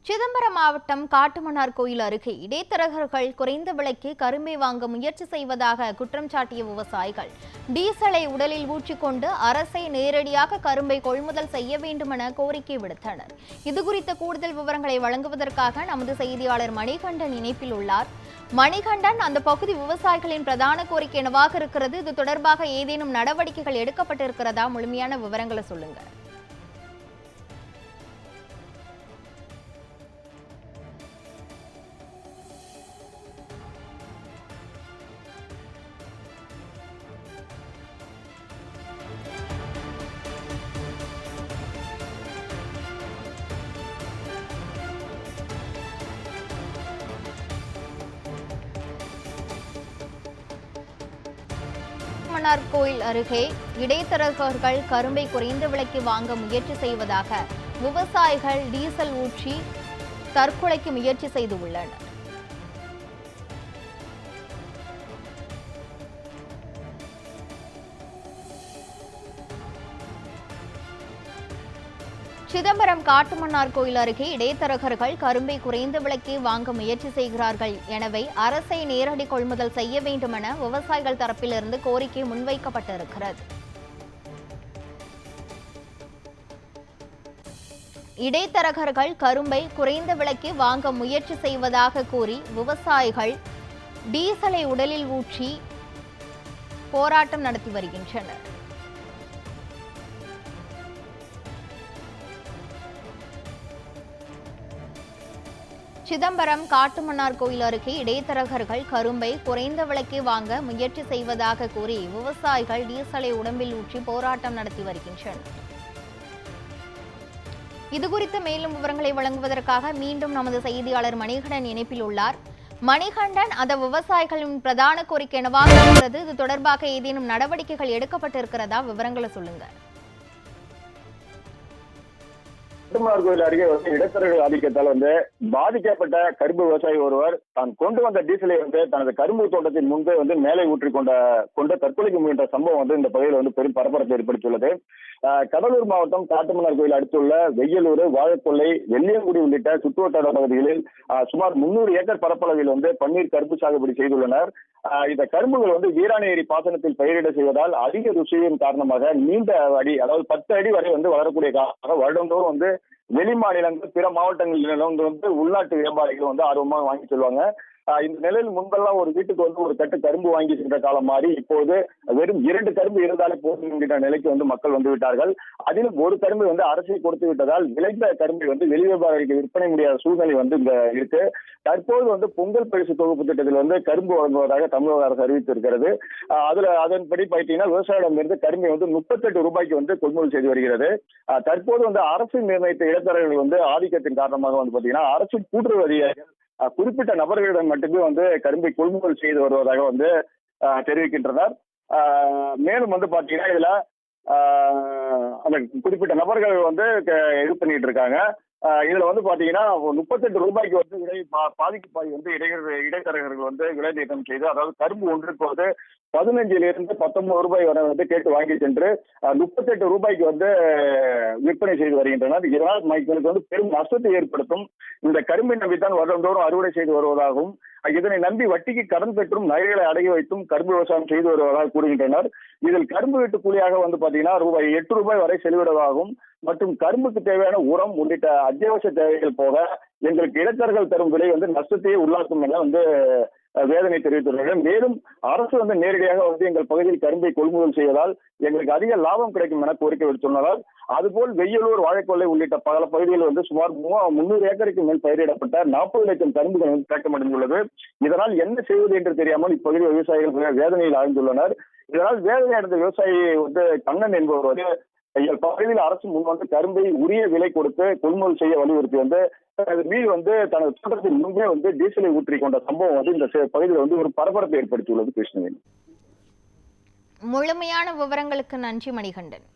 சிதம்பரம் மாவட்டம் காட்டுமன்னார் கோயில் அருகே இடைத்தரகர்கள் குறைந்த விலைக்கு கரும்பை வாங்க முயற்சி செய்வதாக குற்றம் சாட்டிய விவசாயிகள் டீசலை உடலில் ஊற்றிக்கொண்டு அரசை நேரடியாக கரும்பை கொள்முதல் செய்ய வேண்டுமென கோரிக்கை விடுத்தனர். இதுகுறித்த கூடுதல் விவரங்களை வழங்குவதற்காக நமது செய்தியாளர் மணிகண்டன் இணைப்பில் உள்ளார். மணிகண்டன், அந்த பகுதி விவசாயிகளின் பிரதான கோரிக்கை என்னவாக இருக்கிறது? இது தொடர்பாக ஏதேனும் நடவடிக்கைகள் எடுக்கப்பட்டிருக்கிறதா? முழுமையான விவரங்களை சொல்லுங்க. காட்டுமன்னார் கோயில் அருகே இடைத்தரகர்கள் கரும்பை குறைந்த விலைக்கு வாங்க முயற்சி செய்வதாக விவசாயிகள் டீசல் ஊற்றி தற்கொலைக்கு முயற்சி செய்துள்ளனர். சிதம்பரம் காட்டுமன்னார் கோயில் அருகே இடைத்தரகர்கள் கரும்பை குறைந்த விலைக்கு வாங்க முயற்சி செய்கிறார்கள். எனவே அரசை நேரடி கொள்முதல் செய்ய வேண்டும் என விவசாயிகள் தரப்பிலிருந்து கோரிக்கை முன்வைக்கப்பட்டிருக்கிறது. இடைத்தரகர்கள் கரும்பை குறைந்த விலைக்கு வாங்க முயற்சி செய்வதாக கூறி விவசாயிகள் டீசலை உடலில் ஊற்றி போராட்டம் நடத்தி வருகின்றனர். சிதம்பரம் காட்டுமன்னார் கோயில் அருகே இடைத்தரகர்கள் கரும்பை குறைந்த விலைக்கு வாங்க முயற்சி செய்வதாக கூறி விவசாயிகள் டீசலை உடம்பில் ஊற்றி போராட்டம் நடத்தி வருகின்றனர். இதுகுறித்து மேலும் விவரங்களை வழங்குவதற்காக மீண்டும் நமது செய்தியாளர் மணிகண்டன் இணைப்பில் உள்ளார். மணிகண்டன், அந்த விவசாயிகளின் பிரதான கோரிக்கை என்னவாக இருக்கிறது? இது தொடர்பாக ஏதேனும் நடவடிக்கைகள் எடுக்கப்பட்டிருக்கிறதா? விவரங்களை சொல்லுங்க. காட்டுமன்னார் கோயில் அருகே இடைத்தரகர்கள் ஆதிக்கத்தால் பாதிக்கப்பட்ட கரும்பு விவசாயி ஒருவர் தான் கொண்டு வந்த டீசலை தனது கரும்பு தோட்டத்தின் முன்பே மேலே ஊற்றி கொண்டு தற்கொலைக்கு முயன்ற சம்பவம் இந்த பகுதியில் பெரும் பரபரப்பை ஏற்படுத்தியுள்ளது. கடலூர் மாவட்டம் காட்டுமன்னார் கோயில் அடுத்துள்ள வெய்யலூர், வாழைக்கொல்லை, வெள்ளியங்குடி உள்ளிட்ட சுற்றுவட்டார பகுதிகளில் சுமார் 300 ஏக்கர் பரப்பளவில் பன்னீர் கரும்பு சாகுபடி செய்துள்ளனர். இந்த கரும்புகள் வீராணி ஏரி பாசனத்தில் பயிரிட செய்வதால் அதிக ருசியின் காரணமாக நீண்ட அடி, அதாவது 10 அடி வரை வரக்கூடிய காரணமாக வருடந்தோறும் வெளி மாநிலங்கள், பிற மாவட்டங்களிலிருந்து உள்நாட்டு வியாபாரிகள் ஆர்வமாக வாங்கி செல்வாங்க. இந்த நிலையில் முன்பெல்லாம் ஒரு வீட்டுக்கு ஒரு கட்டு கரும்பு வாங்கி சென்ற காலம் மாறி இப்போது வெறும் 2 கரும்பு இருந்தாலே போதும் என்கிற நிலைக்கு மக்கள் விட்டார்கள். அதிலும் ஒரு கரும்பு அரசை கொடுத்து விட்டதால் விளைந்த கரும்பை வெளி வியாபாரிகளுக்கு விற்பனை முடியாத சூழ்நிலை இங்க இருக்கு. தற்போது பொங்கல் பரிசு தொகுப்பு திட்டத்தில் கரும்பு வழங்குவதாக தமிழக அரசு அறிவித்திருக்கிறது. அதன்படி பார்த்தீங்கன்னா விவசாயிடமிருந்து கரும்பை 38 ரூபாய்க்கு கொள்முதல் செய்து வருகிறது. தற்போது அரசு நிர்ணயித்த இடைத்தரகர்கள் ஆதிக்கத்தின் காரணமாக பார்த்தீங்கன்னா அரசு கூட்டுறவு அதிகாரிகள் குறிப்பிட்ட நபர்களிடம் மட்டுமே கரும்பை கொள்முதல் செய்து வருவதாக தெரிவிக்கின்றனர். மேலும் பாத்தீங்கன்னா இதுல அந்த குறிப்பிட்ட நபர்கள் இது பண்ணிட்டு இருக்காங்க. இதுல பாத்தீங்கன்னா 38 ரூபாய்க்கு பாதிக்கு பாதி இடைத்தரகர்கள் விலை நீக்கம் செய்து, அதாவது கரும்பு ஒன்றுக்கு 15 to 19 ரூபாய் வரை கேட்டு வாங்கி சென்று 38 ரூபாய்க்கு விற்பனை செய்து வருகின்றனர். இதனால் மக்களுக்கு பெரும் நஷ்டத்தை ஏற்படுத்தும். இந்த கரும்பை நம்பித்தான் வருடந்தோறும் அறுவடை செய்து வருவதாகவும் இதனை நம்பி வட்டிக்கு கடன் பெற்றும் நகைகளை அடகி வைத்தும் கரும்பு விவசாயம் செய்து வருவதாக கூறுகின்றனர். இதில் கரும்பு வெட்டு கூலியாக பாத்தீங்கன்னா ரூபாய் 8 வரை செலவிடுவதாகவும் மற்றும் கரும்புக்கு தேவையான உரம் உள்ளிட்ட அத்தியாவசிய தேவைகள் போக எங்களுக்கு இடைத்தரகர்கள் தரும் விலை நஷ்டத்தையே உள்ளாக்கும் என வேதனை தெரிவித்துள்ளனர். மேலும் அரசு நேரடியாக எங்கள் பகுதியில் கரும்பை கொள்முதல் செய்வதால் எங்களுக்கு அதிக லாபம் கிடைக்கும் என கோரிக்கை விடுத்துள்ளனர். அதுபோல் வெய்யலூர், வாழைக்கொல்லை உள்ளிட்ட பல பகுதிகளில் சுமார் 300 ஏக்கருக்கு மேல் பயிரிடப்பட்ட 40 லட்சம் கரும்புகள் தேக்கமடைந்துள்ளது. இதனால் என்ன செய்வது என்று தெரியாமல் இப்பகுதி விவசாயிகள் வேதனையில் ஆழ்ந்துள்ளனர். இதனால் வேதனை அடைந்த விவசாயி கண்ணன் என்பவர் எங்கள் பகுதியில் அரசு முன் கரும்பை உரிய விலை கொடுத்து கொள்முதல் செய்ய வலியுறுத்தி மீது தனது தோட்டத்தின் முன்பே டீசலை ஊற்றி கொண்ட சம்பவம் இந்த பகுதியில் ஒரு பரபரப்பை ஏற்படுத்தியுள்ளது. கிருஷ்ணவேணி, முழுமையான விவரங்களுக்கு நன்றி மணிகண்டன்.